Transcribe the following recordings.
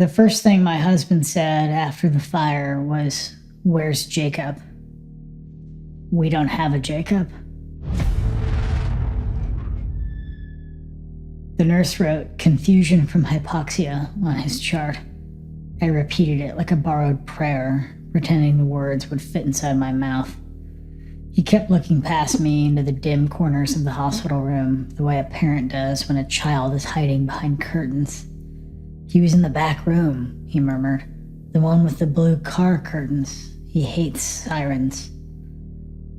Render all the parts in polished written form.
The first thing my husband said after the fire was, "Where's Jacob?" "We don't have a Jacob." The nurse wrote "confusion from hypoxia" on his chart. I repeated it like a borrowed prayer, pretending the words would fit inside my mouth. He kept looking past me into the dim corners of the hospital room, the way a parent does when a child is hiding behind curtains. "He was in the back room," he murmured. "The one with the blue car curtains. He hates sirens."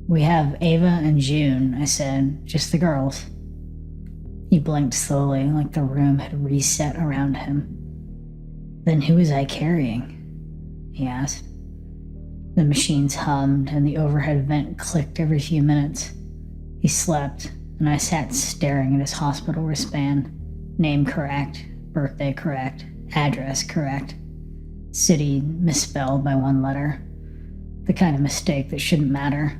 "We have Ava and June," I said. "Just the girls." He blinked slowly, like the room had reset around him. "Then who was I carrying?" he asked. The machines hummed and the overhead vent clicked every few minutes. He slept, and I sat staring at his hospital wristband. Name correct, birthday correct, address correct, city misspelled by one letter. The kind of mistake that shouldn't matter.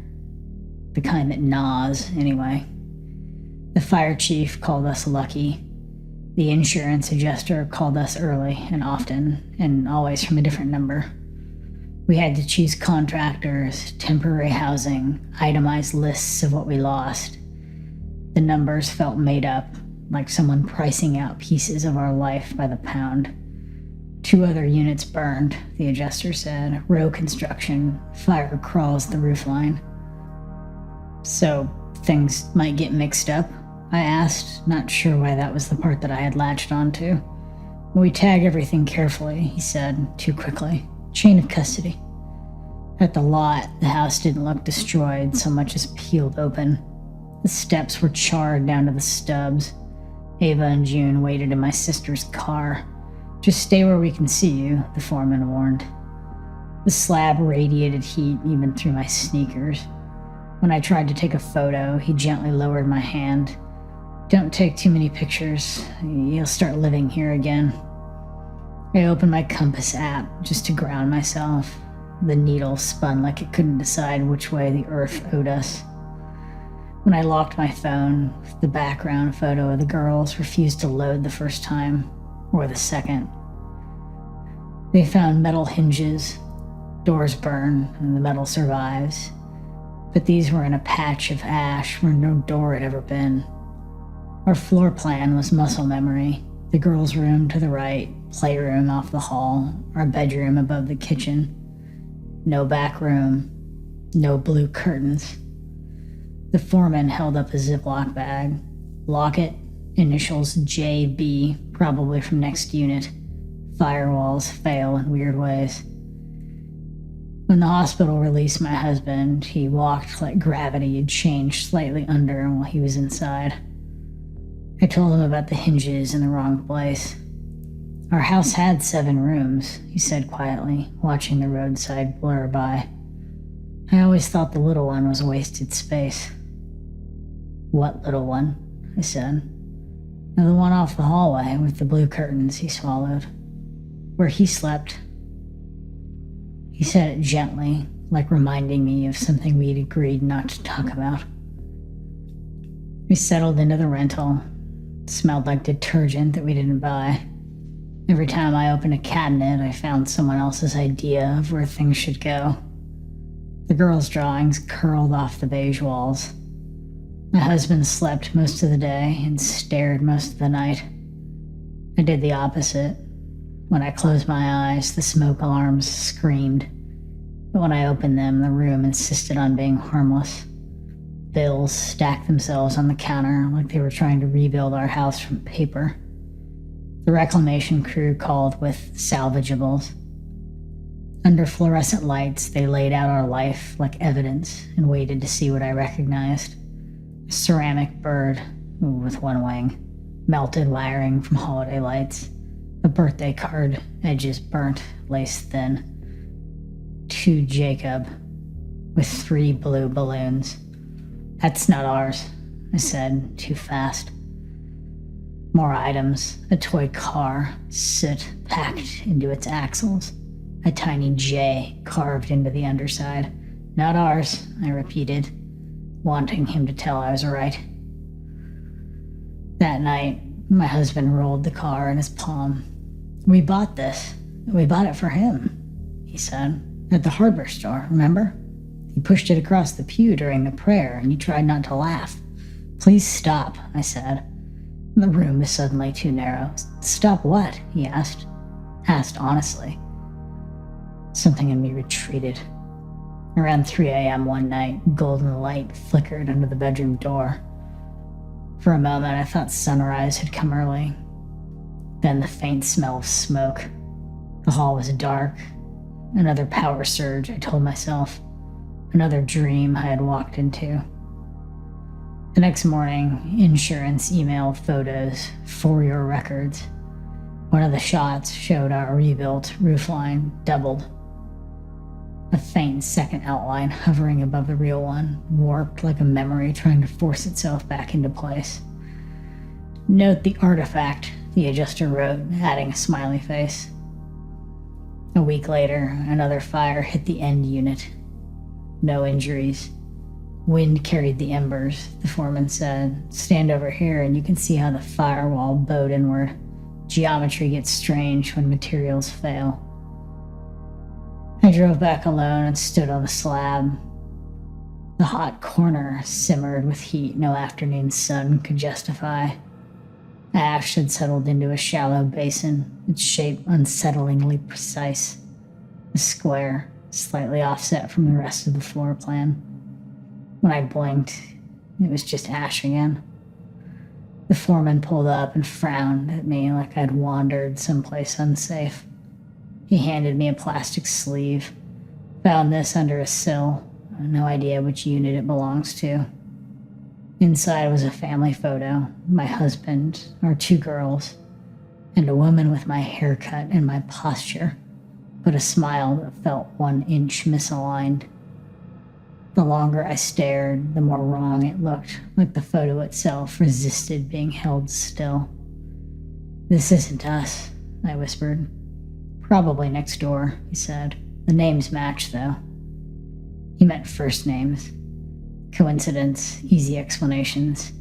The kind that gnaws, anyway. The fire chief called us lucky. The insurance adjuster called us early and often, and always from a different number. We had to choose contractors, temporary housing, itemized lists of what we lost. The numbers felt made up, like someone pricing out pieces of our life by the pound. 2 other units burned, the adjuster said. Row construction, fire crawls the roofline. "So things might get mixed up?" I asked, not sure why that was the part that I had latched onto. "We tag everything carefully," he said, too quickly. "Chain of custody." At the lot, the house didn't look destroyed so much as peeled open. The steps were charred down to the stubs. Ava and June waited in my sister's car. "Just stay where we can see you," the foreman warned. The slab radiated heat even through my sneakers. When I tried to take a photo, he gently lowered my hand. "Don't take too many pictures. You'll start living here again." I opened my compass app just to ground myself. The needle spun like it couldn't decide which way the earth owed us. When I locked my phone, the background photo of the girls refused to load the first time, or the second. They found metal hinges. Doors burn, and the metal survives. But these were in a patch of ash where no door had ever been. Our floor plan was muscle memory. The girls' room to the right, playroom off the hall, our bedroom above the kitchen. No back room, no blue curtains. The foreman held up a Ziploc bag. "Lock it, initials JB, probably from next unit. Firewalls fail in weird ways." When the hospital released my husband, he walked like gravity had changed slightly under him while he was inside. I told him about the hinges in the wrong place. "Our house had 7 rooms," he said quietly, watching the roadside blur by. "I always thought the little one was wasted space." "What little one?" I said. "The one off the hallway with the blue curtains," he swallowed. "Where he slept." He said it gently, like reminding me of something we'd agreed not to talk about. We settled into the rental. It smelled like detergent that we didn't buy. Every time I opened a cabinet, I found someone else's idea of where things should go. The girls' drawings curled off the beige walls. My husband slept most of the day and stared most of the night. I did the opposite. When I closed my eyes, the smoke alarms screamed. But when I opened them, the room insisted on being harmless. Bills stacked themselves on the counter like they were trying to rebuild our house from paper. The reclamation crew called with salvageables. Under fluorescent lights, they laid out our life like evidence and waited to see what I recognized. A ceramic bird with one wing, melted wiring from holiday lights, a birthday card, edges burnt, lace thin. To Jacob, with 3 blue balloons. "That's not ours," I said, too fast. More items, a toy car, soot packed into its axles, a tiny J carved into the underside. "Not ours," I repeated, wanting him to tell I was right. That night, my husband rolled the car in his palm. We bought this. We bought it for him, he said, at the hardware store, remember? He pushed it across the pew during the prayer, and you tried not to laugh. Please stop, I said. The room was suddenly too narrow. Stop what? He asked. Asked honestly. Something in me retreated. Around 3 a.m. one night, golden light flickered under the bedroom door. For a moment, I thought sunrise had come early. Then the faint smell of smoke. The hall was dark. Another power surge, I told myself. Another dream I had walked into. The next morning, insurance emailed photos for your records. One of the shots showed our rebuilt roofline doubled. A faint second outline hovering above the real one, warped like a memory trying to force itself back into place. Note the artifact, the adjuster wrote, adding a smiley face. A week later, another fire hit the end unit. No injuries. Wind carried the embers, the foreman said. Stand over here and you can see how the firewall bowed inward. Geometry gets strange when materials fail. I drove back alone and stood on the slab. The hot corner simmered with heat no afternoon sun could justify. Ash had settled into a shallow basin, its shape unsettlingly precise. A square, slightly offset from the rest of the floor plan. When I blinked, it was just ash again. The foreman pulled up and frowned at me like I'd wandered someplace unsafe. He handed me a plastic sleeve. Found this under a sill. No idea which unit it belongs to. Inside was a family photo. My husband, our 2 girls, and a woman with my haircut and my posture, but a smile that felt 1 inch misaligned. The longer I stared, the more wrong it looked, like the photo itself resisted being held still. This isn't us, I whispered. Probably next door, he said. The names match, though. He meant first names. Coincidence, easy explanations.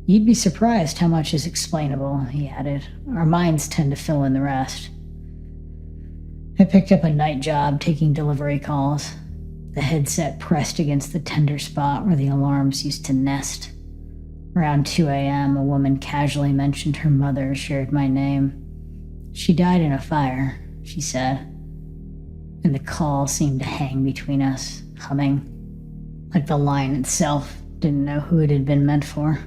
You'd be surprised how much is explainable, he added. Our minds tend to fill in the rest. I picked up a night job taking delivery calls. The headset pressed against the tender spot where the alarms used to nest. Around 2 a.m., a woman casually mentioned her mother shared my name. She died in a fire, she said, and the call seemed to hang between us, humming, like the line itself didn't know who it had been meant for.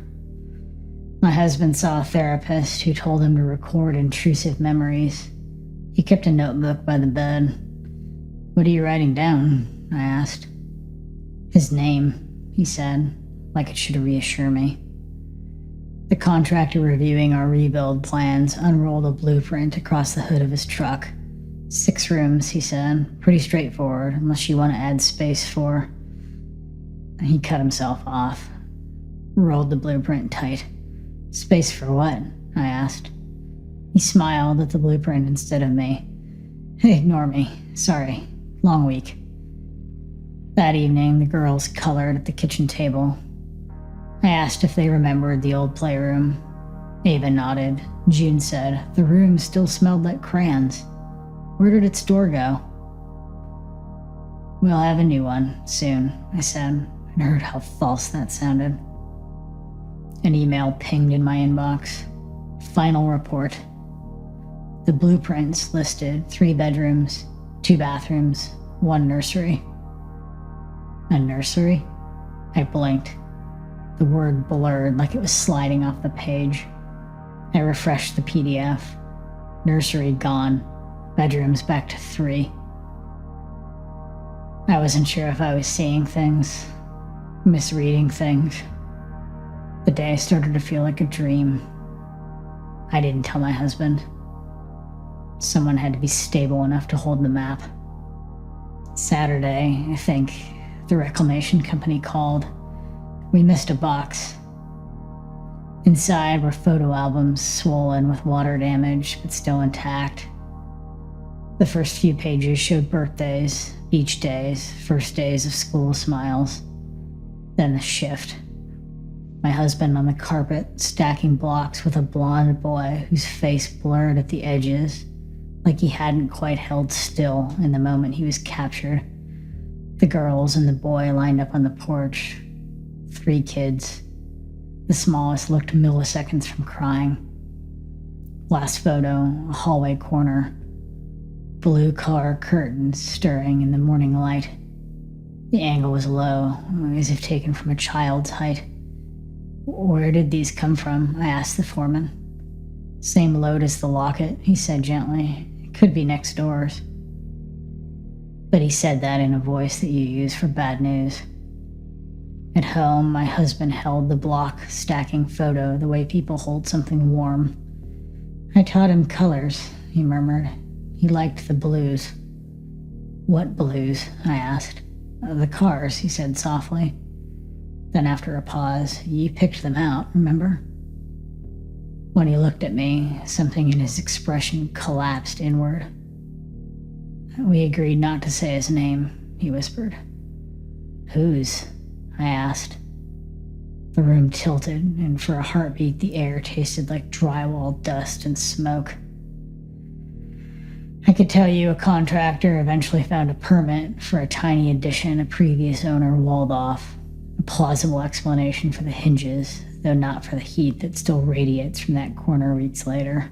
My husband saw a therapist who told him to record intrusive memories. He kept a notebook by the bed. What are you writing down? I asked. His name, he said, like it should reassure me. The contractor reviewing our rebuild plans unrolled a blueprint across the hood of his truck. 6 rooms, he said. Pretty straightforward, unless you want to add space for... He cut himself off. Rolled the blueprint tight. Space for what? I asked. He smiled at the blueprint instead of me. Ignore me. Sorry. Long week. That evening, the girls colored at the kitchen table. I asked if they remembered the old playroom. Ava nodded. June said, the room still smelled like crayons. Where did its door go? We'll have a new one, soon, I said, and heard how false that sounded. An email pinged in my inbox. Final report. The blueprints listed 3 bedrooms, 2 bathrooms, 1 nursery. A nursery? I blinked. The word blurred like it was sliding off the page. I refreshed the PDF. Nursery gone. Bedrooms back to 3. I wasn't sure if I was seeing things, misreading things. The day started to feel like a dream. I didn't tell my husband. Someone had to be stable enough to hold the map. Saturday, I think, the reclamation company called. We missed a box. Inside were photo albums swollen with water damage, but still intact. The first few pages showed birthdays, beach days, first days of school smiles. Then the shift. My husband on the carpet, stacking blocks with a blonde boy whose face blurred at the edges, like he hadn't quite held still in the moment he was captured. The girls and the boy lined up on the porch. 3 kids. The smallest looked milliseconds from crying. Last photo, a hallway corner. Blue car curtains stirring in the morning light. The angle was low, as if taken from a child's height. Where did these come from? I asked the foreman. Same load as the locket, he said gently. It could be next doors. But he said that in a voice that you use for bad news. At home, my husband held the block stacking photo the way people hold something warm. I taught him colors, he murmured. He liked the blues. What blues? I asked. The cars, he said softly. Then after a pause, you picked them out, remember? When he looked at me, something in his expression collapsed inward. We agreed not to say his name, he whispered. Whose? I asked. The room tilted, and for a heartbeat the air tasted like drywall dust and smoke. I could tell you a contractor eventually found a permit for a tiny addition a previous owner walled off. A plausible explanation for the hinges, though not for the heat that still radiates from that corner weeks later.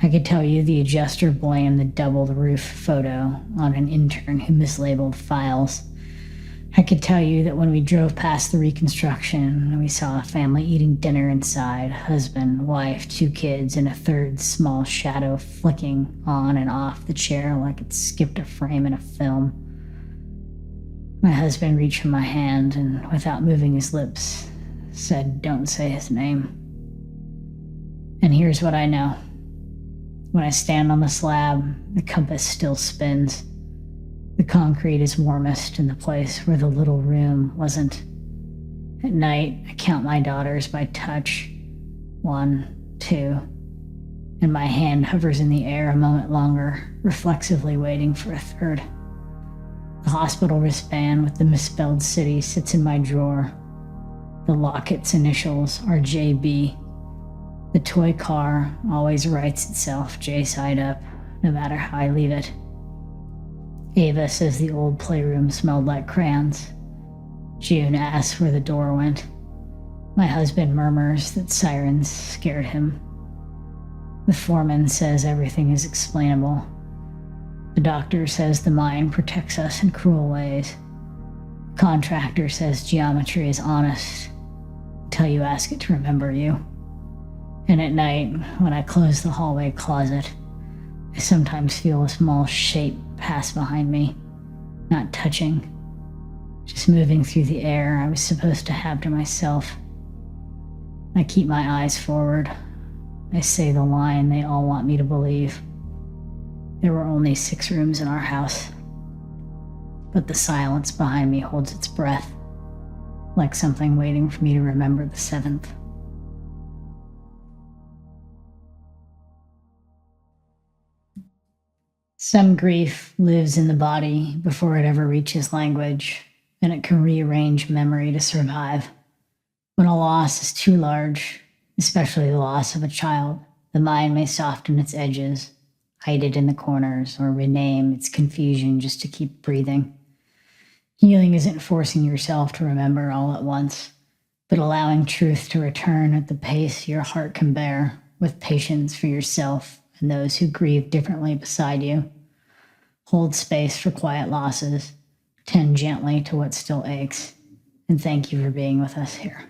I could tell you the adjuster blamed the doubled roof photo on an intern who mislabeled files. I could tell you that when we drove past the reconstruction, we saw a family eating dinner inside, husband, wife, 2 kids, and a third small shadow flicking on and off the chair like it skipped a frame in a film. My husband reached for my hand and, without moving his lips, said, "Don't say his name." And here's what I know. When I stand on the slab, the compass still spins. The concrete is warmest in the place where the little room wasn't. At night, I count my daughters by touch. 1, 2, and my hand hovers in the air a moment longer, reflexively waiting for a third. The hospital wristband with the misspelled city sits in my drawer. The locket's initials are JB. The toy car always writes itself J side up, no matter how I leave it. Ava says the old playroom smelled like crayons. June asks where the door went. My husband murmurs that sirens scared him. The foreman says everything is explainable. The doctor says the mind protects us in cruel ways. The contractor says geometry is honest until you ask it to remember you. And at night, when I close the hallway closet, I sometimes feel a small shape pass behind me, not touching, just moving through the air I was supposed to have to myself. I keep my eyes forward. I say the line they all want me to believe. There were only 6 rooms in our house, but the silence behind me holds its breath, like something waiting for me to remember the 7th. Some grief lives in the body before it ever reaches language, and it can rearrange memory to survive. When a loss is too large, especially the loss of a child, the mind may soften its edges, hide it in the corners, or rename its confusion just to keep breathing. Healing isn't forcing yourself to remember all at once, but allowing truth to return at the pace your heart can bear, with patience for yourself and those who grieve differently beside you. Hold space for quiet losses, tend gently to what still aches, and thank you for being with us here.